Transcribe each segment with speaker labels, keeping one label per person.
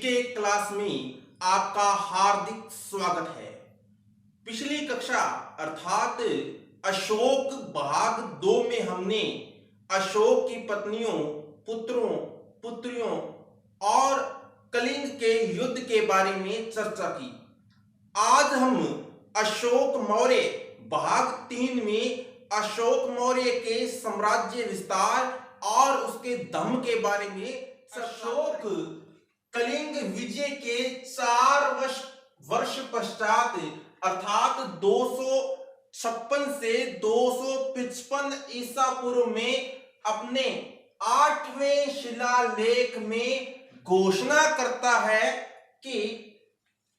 Speaker 1: GK class में आपका हार्दिक स्वागत है। पिछली कक्षा अर्थात अशोक भाग 2 में हमने अशोक की पत्नियों, पुत्रों, पुत्रियों और कलिंग के युद्ध के बारे में चर्चा की। आज हम अशोक मौर्य भाग 3 में अशोक मौर्य के साम्राज्य विस्तार और उसके धर्म के बारे में अशोक कलिंग विजय के 4 वर्ष पश्चात अर्थात 256 से 255 ईसा पूर्व में अपने 8वें शिलालेख में घोषणा करता है कि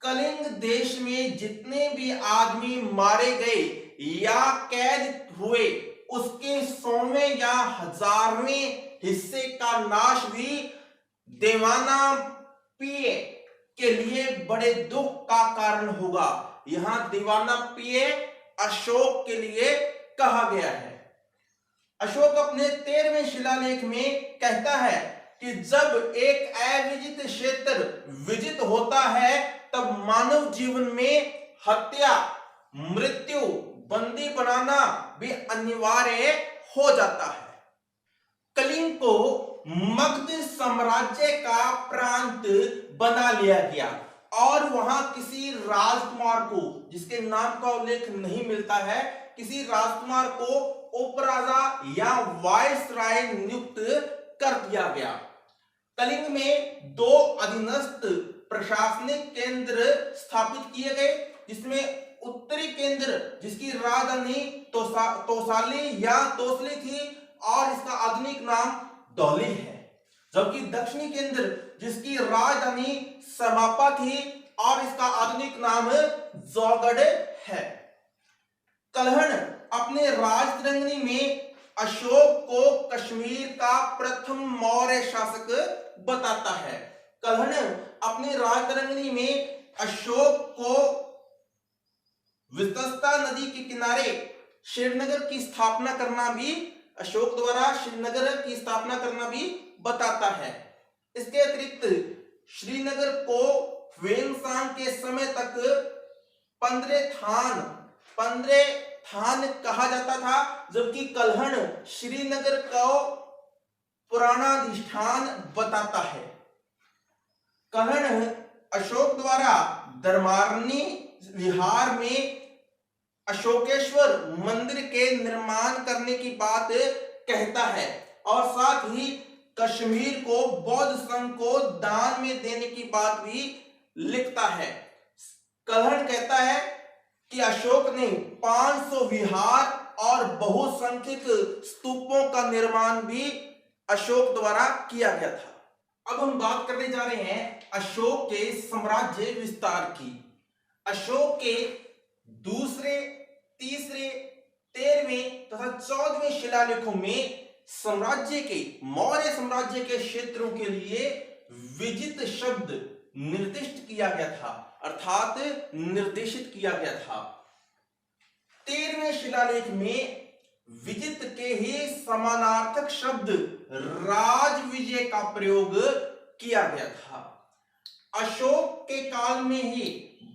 Speaker 1: कलिंग देश में जितने भी आदमी मारे गए या कैद हुए उसके 100वें या 1000वें हिस्से का नाश भी देवानांपिय के लिए बड़े दुख का कारण होगा। यहां देवानांपिय अशोक के लिए कहा गया है। अशोक अपने 13वें शिलालेख में कहता है कि जब एक अविजित क्षेत्र विजित होता है तब मानव जीवन में हत्या, मृत्यु, बंदी बनाना भी अनिवार्य हो जाता है। कलिंग को मगध साम्राज्य का प्रांत बना लिया गया और वहां किसी राजकुमार को, जिसके नाम का उल्लेख नहीं मिलता है, किसी राजकुमार को उपराजा या वायसराय नियुक्त कर दिया गया। कलिंग में 2 अधीनस्थ प्रशासनिक केंद्र स्थापित किए गए, जिसमें उत्तरी केंद्र जिसकी राजधानी तोसाली या तोसली थी और इसका आधुनिक नाम दौली है, जबकि दक्षिणी केंद्र जिसकी राजधानी समापा थी और इसका आधुनिक नाम जौगढ़ है। कल्हण अपने राजतरंगिणी में अशोक को कश्मीर का प्रथम मौर्य शासक बताता है। कल्हण अपनी राजतरंगिणी में अशोक को वितस्ता नदी के किनारे श्रीनगर की स्थापना करना भी, अशोक द्वारा श्रीनगर की स्थापना करना भी बताता है। इसके अतिरिक्त श्रीनगर को ह्वेनसांग के समय तक 15 थान कहा जाता था, जबकि कल्हण श्रीनगर को पुराणाधिष्ठान बताता है। कल्हण अशोक द्वारा धर्मारण्य विहार में अशोकेश्वर मंदिर के निर्माण करने की बात कहता है और साथ ही कश्मीर को बौद्ध संघ को दान में देने की बात भी लिखता है। कल्हण कहता है कि अशोक ने 500 विहार और बहुसंख्यक स्तूपों का निर्माण भी अशोक द्वारा किया गया था। अब हम बात करने जा रहे हैं अशोक के साम्राज्य विस्तार की। अशोक के दूसरे, तीसरे, 13वें तथा 14वें शिलालेखों में साम्राज्य के, मौर्य साम्राज्य के क्षेत्रों के लिए विजित शब्द निर्दिष्ट किया गया था, अर्थात निर्देशित किया गया था। 13वें शिलालेख में विजित के ही समानार्थक शब्द राज विजय का प्रयोग किया गया था। अशोक के काल में ही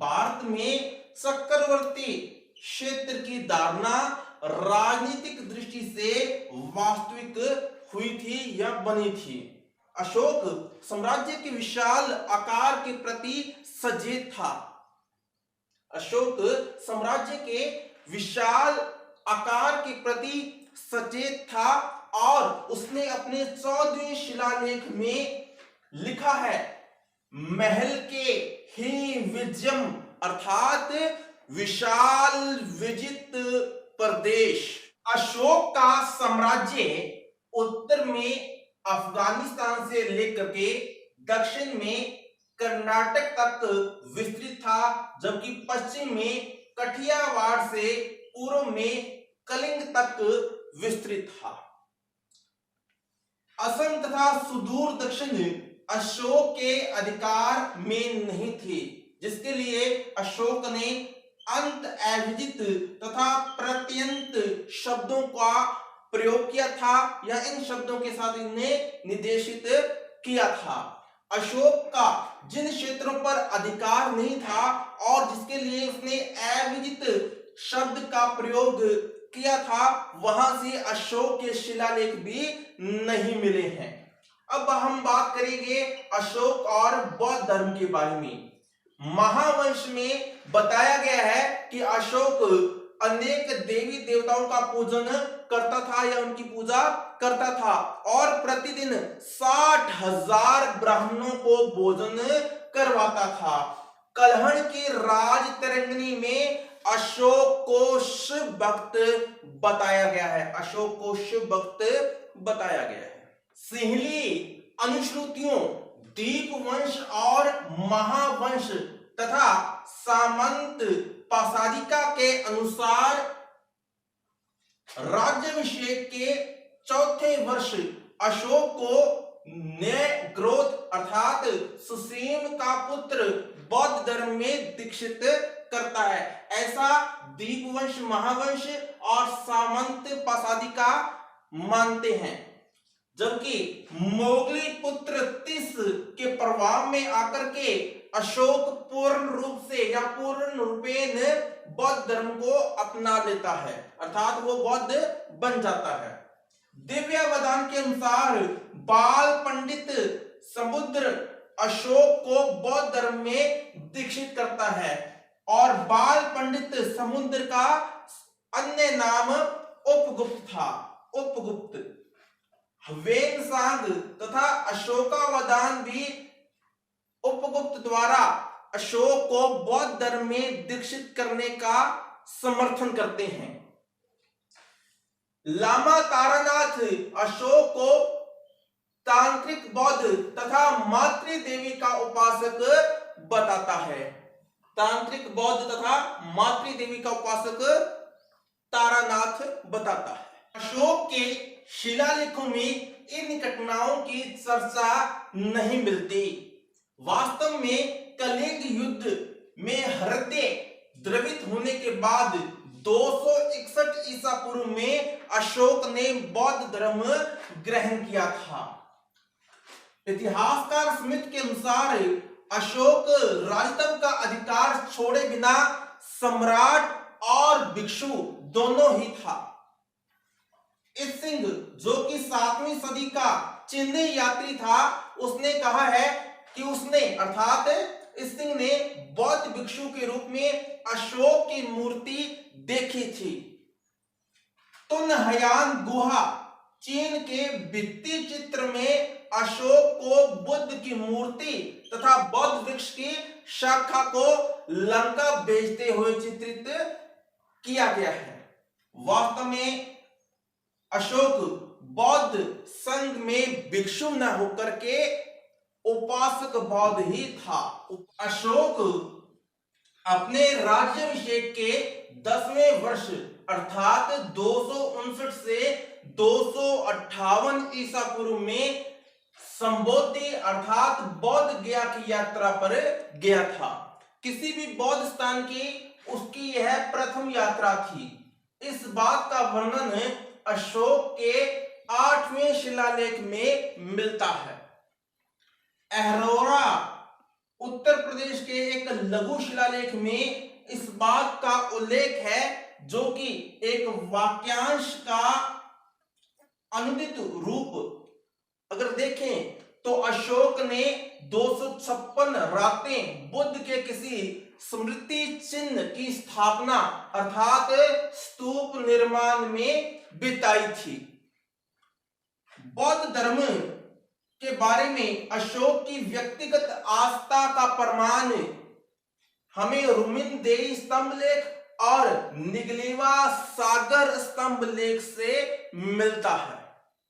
Speaker 1: भारत में चक्रवर्ती क्षेत्र की धारणा राजनीतिक दृष्टि से वास्तविक हुई थी या बनी थी। अशोक साम्राज्य के विशाल आकार के प्रति सचेत था। अशोक साम्राज्य के विशाल आकार के प्रति सचेत था और उसने अपने 14वें शिलालेख में लिखा है, महल के ही विजयम अर्थात विशाल विजित प्रदेश। अशोक का साम्राज्य उत्तर में अफगानिस्तान से लेकर के दक्षिण में कर्नाटक तक विस्तृत था, जबकि पश्चिम में कठियावाड़ से पूर्व में कलिंग तक विस्तृत था। असम तथा सुदूर दक्षिण अशोक के अधिकार में नहीं थे, जिसके लिए अशोक ने अंत अविजित तथा प्रत्यंत शब्दों का प्रयोग किया था या इन शब्दों के साथ इन्हें निर्देशित किया था। अशोक का जिन क्षेत्रों पर अधिकार नहीं था और जिसके लिए उसने अविजित शब्द का प्रयोग किया था, वहां से अशोक के शिलालेख भी नहीं मिले हैं। अब हम बात करेंगे अशोक और बौद्ध धर्म के बारे में। महावंश में बताया गया है कि अशोक अनेक देवी देवताओं का पूजन करता था या उनकी पूजा करता था और प्रतिदिन 60,000 ब्राह्मणों को भोजन करवाता था। कल्हण की राज तरंगिणी में अशोक को शिव भक्त बताया गया है। अशोक को शिव भक्त बताया गया है। सिंहली अनुश्रुतियों, दीपवंश और महावंश तथा सामंत पासादिका के अनुसार राज्याभिषेक के चौथे वर्ष अशोक को न्यायग्रोध अर्थात सुसीम का पुत्र बौद्ध धर्म में दीक्षित करता है। ऐसा दीपवंश, महावंश और सामंत पासादिका मानते हैं। जबकि मोगली पुत्र तीस के प्रभाव में आकर के अशोक पूर्ण रूप से या पूर्ण रूपेण बौद्ध धर्म को अपना लेता है, अर्थात वो बौद्ध बन जाता है। दिव्यावधान के अनुसार बाल पंडित समुद्र अशोक को बौद्ध धर्म में दीक्षित करता है और बाल पंडित समुद्र का अन्य नाम उपगुप्त था। उपगुप्त वेनसांग तथा अशोकावधान भी उपगुप्त द्वारा अशोक को बौद्ध धर्म में दीक्षित करने का समर्थन करते हैं। लामा तारानाथ अशोक को तांत्रिक बौद्ध तथा मातृ देवी का उपासक बताता है। तांत्रिक बौद्ध तथा मातृ देवी का उपासक तारानाथ बताता है। अशोक के शिलालेखों में इन घटनाओं की चर्चा नहीं मिलती। वास्तव में कलिंग युद्ध में हृदय द्रवित होने के बाद 261 ईसा पूर्व में अशोक ने बौद्ध धर्म ग्रहण किया था। इतिहासकार स्मिथ के अनुसार अशोक राजतंत्र का अधिकार छोड़े बिना सम्राट और भिक्षु दोनों ही था। इस सिंह जो कि 7वीं सदी का चीनी यात्री था, उसने कहा है कि उसने अर्थात इस सिंह ने बौद्ध भिक्षु के रूप में अशोक की मूर्ति देखी थी। तुनहयान गुहा चीन के भित्ति चित्र में अशोक को बुद्ध की मूर्ति तथा बौद्ध वृक्ष की शाखा को लंका भेजते हुए चित्रित किया गया है। वास्तव में अशोक बौद्ध संघ में भिक्षु न होकर के उपासक बौद्ध ही था। अशोक अपने राज्याभिषेक के 10वें वर्ष अर्थात 259 से 258 ईसा पूर्व में संबोधि अर्थात बौद्ध गया की यात्रा पर गया था। किसी भी बौद्ध स्थान की उसकी यह प्रथम यात्रा थी। इस बात का वर्णन अशोक के 8वें शिलालेख में मिलता है। अहरोरा उत्तर प्रदेश के एक लघु शिलालेख में इस बात का उल्लेख है, जो कि एक वाक्यांश का अनुदित रूप अगर देखें तो अशोक ने 256 रातें बुद्ध के किसी स्मृति चिन्ह की स्थापना अर्थात स्तूप निर्माण में बिताई थी। बौद्ध धर्म के बारे में अशोक की व्यक्तिगत आस्था का प्रमाण हमें रुमिनदेई स्तंभ लेख और निगलेवा सागर स्तंभ लेख से मिलता है।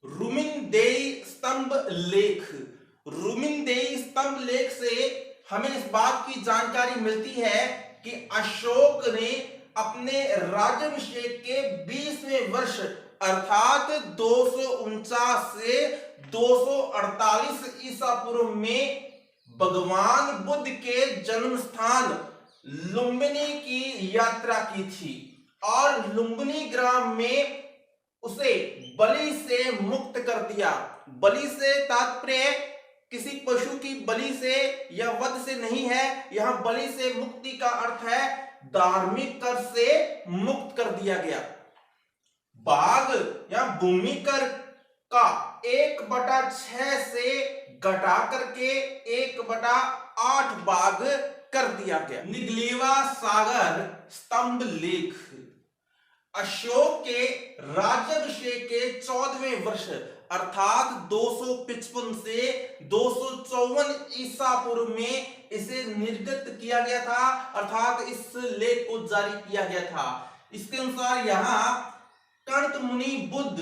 Speaker 1: रुमिनदेई स्तंभ लेख, रुमिनदेई स्तंभ लेख से हमें इस बात की जानकारी मिलती है कि अशोक ने अपने राज्याभिषेक के 20वें वर्ष अर्थात 249 से 248 ईसा पूर्व में भगवान बुद्ध के जन्म स्थान लुम्बिनी की यात्रा की थी और लुम्बिनी ग्राम में उसे बलि से मुक्त कर दिया। बलि से तात्पर्य किसी पशु की बलि से या वध से नहीं है। यहां बलि से मुक्ति का अर्थ है धार्मिक कर से मुक्त कर दिया गया। भाग या भूमि कर का 1/6 से घटा करके 1/8 भाग कर दिया गया। निगलेवा सागर स्तंभ लेख। अशोक के राज्याभिषेक के 14वें वर्ष अर्थात 255 से 254 ईसा पूर्व में इसे निर्गत किया गया था, अर्थात इस लेख को जारी किया गया था। इसके अनुसार यहाँ कणक मुनि बुद्ध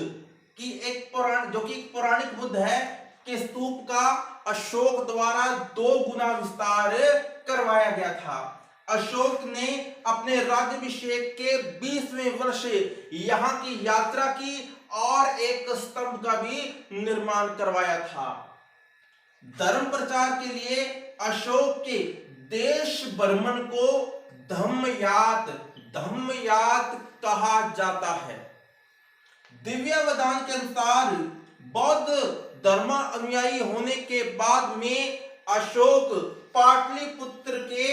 Speaker 1: की एक पौराणिक बुद्ध है के स्तूप का अशोक द्वारा 2 गुना विस्तार करवाया गया था। अशोक ने अपने राज्याभिषेक के 20वें वर्ष यहाँ की यात्रा की और एक स्तंभ का भी निर्माण करवाया था। धर्म प्रचार के लिए अशोक के देश भ्रमण को धम्मयात कहा जाता है। दिव्यावदान के अनुसार बौद्ध धर्म अनुयायी होने के बाद में अशोक पाटलिपुत्र के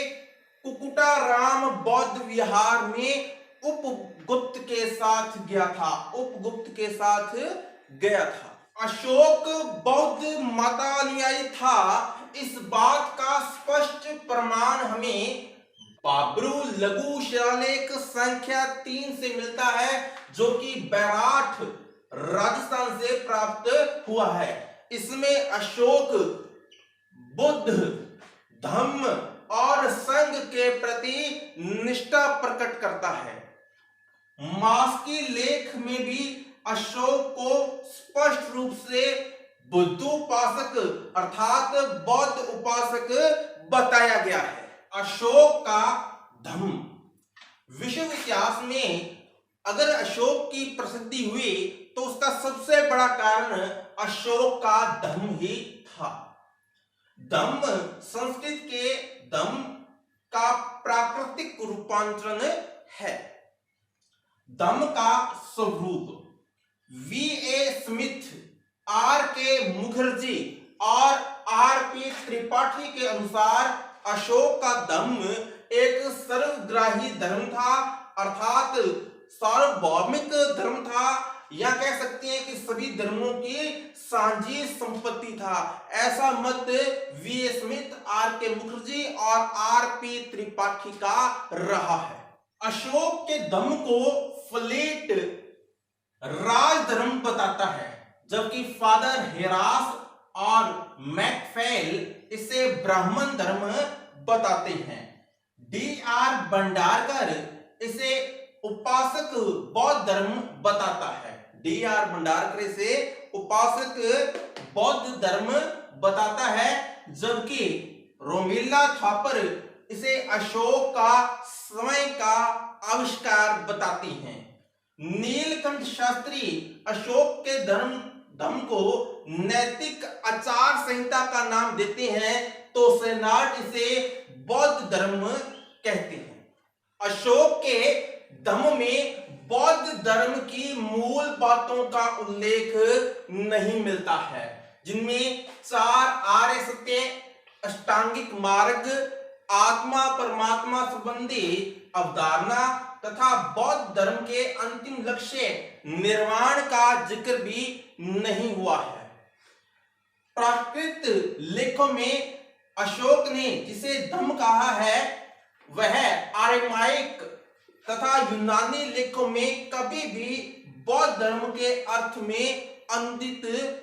Speaker 1: कुकुटाराम बौद्ध विहार में उपगुप्त के साथ गया था। अशोक बौद्ध मतानुयायी था, इस बात का स्पष्ट प्रमाण हमें बाबरू लघु शिलालेख संख्या 3 से मिलता है, जो कि बैराठ राजस्थान से प्राप्त हुआ है। इसमें अशोक बुद्ध धम्म और संघ के प्रति निष्ठा प्रकट करता है। मास्की लेख में भी अशोक को स्पष्ट रूप से बुद्धोपासक अर्थात बौद्ध उपासक बताया गया है। अशोक का धम्म। विश्व इतिहास में अगर अशोक की प्रसिद्धि हुई तो उसका सबसे बड़ा कारण अशोक का धम्म ही था। धम्म संस्कृत के धम्म का प्राकृतिक रूपांतरण है। धम्म का स्वरूप V.A. Smith, R.K. मुखर्जी और R.P. त्रिपाठी के अनुसार अशोक का धम्म एक सर्वग्राही धर्म था, अर्थात सार्वभौमिक धर्म था, या कह सकते हैं कि सभी धर्मों की साझी संपत्ति था। ऐसा मत V.A. Smith, R.K. मुखर्जी और R.P. त्रिपाठी का रहा है। अशोक के धम्म को फ्लेट राजधर्म बताता है, जबकि फादर हेरास और मैकफेल इसे ब्राह्मण धर्म बताते हैं। D.R. भंडारकर इसे उपासक बौद्ध धर्म बताता है। D.R. भंडारकर इसे उपासक बौद्ध धर्म बताता है, जबकि रोमिला थापर इसे अशोक का समय का आविष्कार बताती हैं। नीलकंठ शास्त्री अशोक के धर्म को नैतिक आचार संहिता का नाम देते हैं, तो सेनाट इसे बौद्ध धर्म कहते हैं। अशोक के धम्म में बौद्ध धर्म की मूल बातों का उल्लेख नहीं मिलता है, जिनमें 4 आर्य सत्य, अष्टांगिक मार्ग, आत्मा परमात्मा संबंधी अवधारणा तथा बौद्ध धर्म के अंतिम लक्ष्य निर्वाण का जिक्र भी नहीं हुआ है। प्राकृत लेखों में अशोक ने जिसे धम्म कहा है वह आर्यमाइक तथा यूनानी लेखों में कभी भी बौद्ध धर्म के अर्थ में अनुदित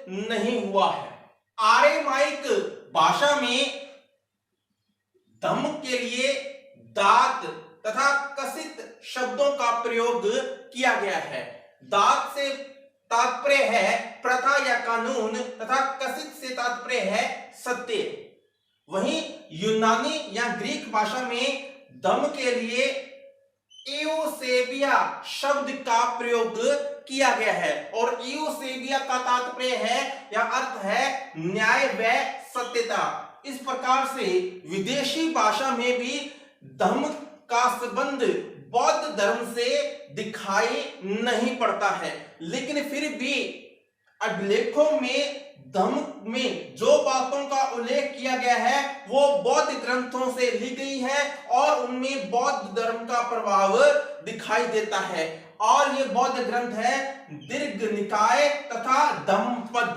Speaker 1: नहीं हुआ है। आर्यमाइक भाषा में धम्म के लिए दात तथा कसित शब्दों का प्रयोग किया गया है। दात से तात्पर्य है प्रथा या कानून तथा कसित से तात्पर्य है सत्य। वहीं यूनानी या ग्रीक भाषा में धम्म के लिए एओसेबिया शब्द का प्रयोग किया गया है, और एओसेबिया का तात्पर्य है या अर्थ है न्याय व सत्यता। इस प्रकार से विदेशी भाषा में भी धम्म का संबंध बौद्ध धर्म से दिखाई नहीं पड़ता है, लेकिन फिर भी अभिलेखों में धम्म में जो बातों का उल्लेख किया गया है वो बौद्ध ग्रंथों से ली गई है और उनमें बौद्ध धर्म का प्रभाव दिखाई देता है। और ये बौद्ध ग्रंथ है दीर्घ निकाय तथा धम्मपद।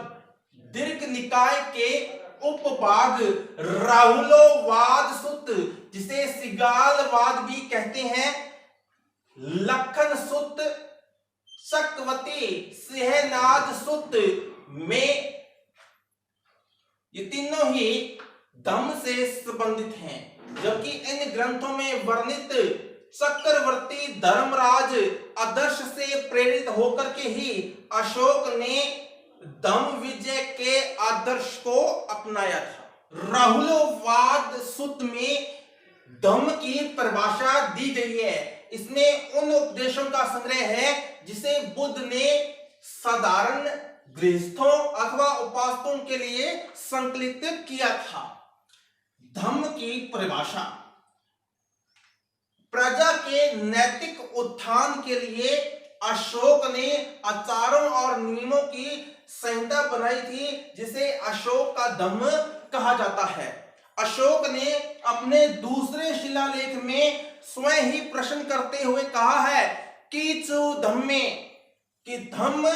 Speaker 1: दीर्घ निकाय के उपभाग राहुलोवाद सुत्त, जिसे सिगालवाद भी कहते हैं, लखन सुत्त, शक्वती, सिंहनाद सुत्त में ये तीनों ही धम्म से संबंधित हैं। जबकि इन ग्रंथों में वर्णित चक्रवर्ती धर्मराज आदर्श से प्रेरित होकर के ही अशोक ने धम्म विजय के आदर्श को अपनाया था। राहुलोवाद सुत्त में धम्म की परिभाषा दी गई है। इसमें उन उपदेशों का संग्रह है जिसे बुद्ध ने साधारण गृहस्थों अथवा उपासकों के लिए संकलित किया था। धम्म की परिभाषा प्रजा के नैतिक उत्थान के लिए अशोक ने आचारों और नियमों की संहिता बनाई थी, जिसे अशोक का धम्म कहा जाता है। अशोक ने अपने दूसरे शिलालेख में स्वयं ही प्रश्न करते हुए कहा है कि धम्मे कि धम्म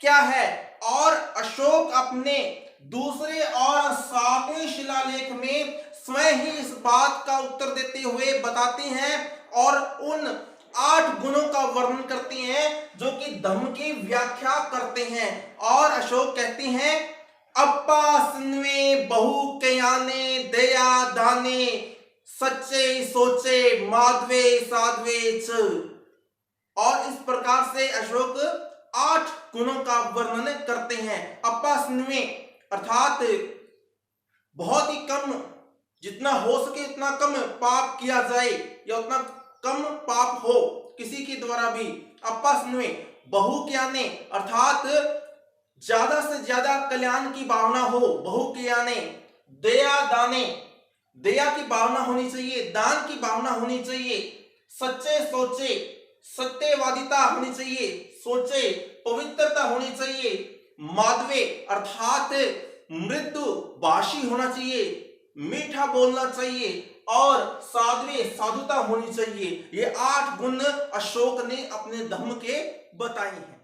Speaker 1: क्या है, और अशोक अपने दूसरे और 7वें शिलालेख में स्वयं ही इस बात का उत्तर देते हुए बताते हैं और उन 8 गुणों का वर्णन करते हैं जो कि धम्म की व्याख्या करते हैं। और अशोक कहते हैं अप्पा सिन्वे बहु कयाने दया दाने सच्चे सोचे माधवे साधवे च। और इस प्रकार से अशोक 8 गुणों का वर्णन करते हैं। अप्पा सिन्वे अर्थात बहुत ही कम, जितना हो सके उतना कम पाप किया जाए या उतना कम पाप हो किसी के द्वारा भी। अप्पा सिन्वे बहु ज्ञाने अर्थात ज्यादा से ज्यादा कल्याण की भावना हो, बहु ज्ञाने। दया दाने, दया की भावना होनी चाहिए, दान की भावना होनी चाहिए। सच्चे सोचे, सत्यवादिता होनी चाहिए, सोचे पवित्रता होनी चाहिए। माधवे अर्थात मृदु भाषी होना चाहिए, मीठा बोलना चाहिए, और साध्वे साधुता होनी चाहिए। ये 8 गुण अशोक ने अपने धम्म के बताए हैं।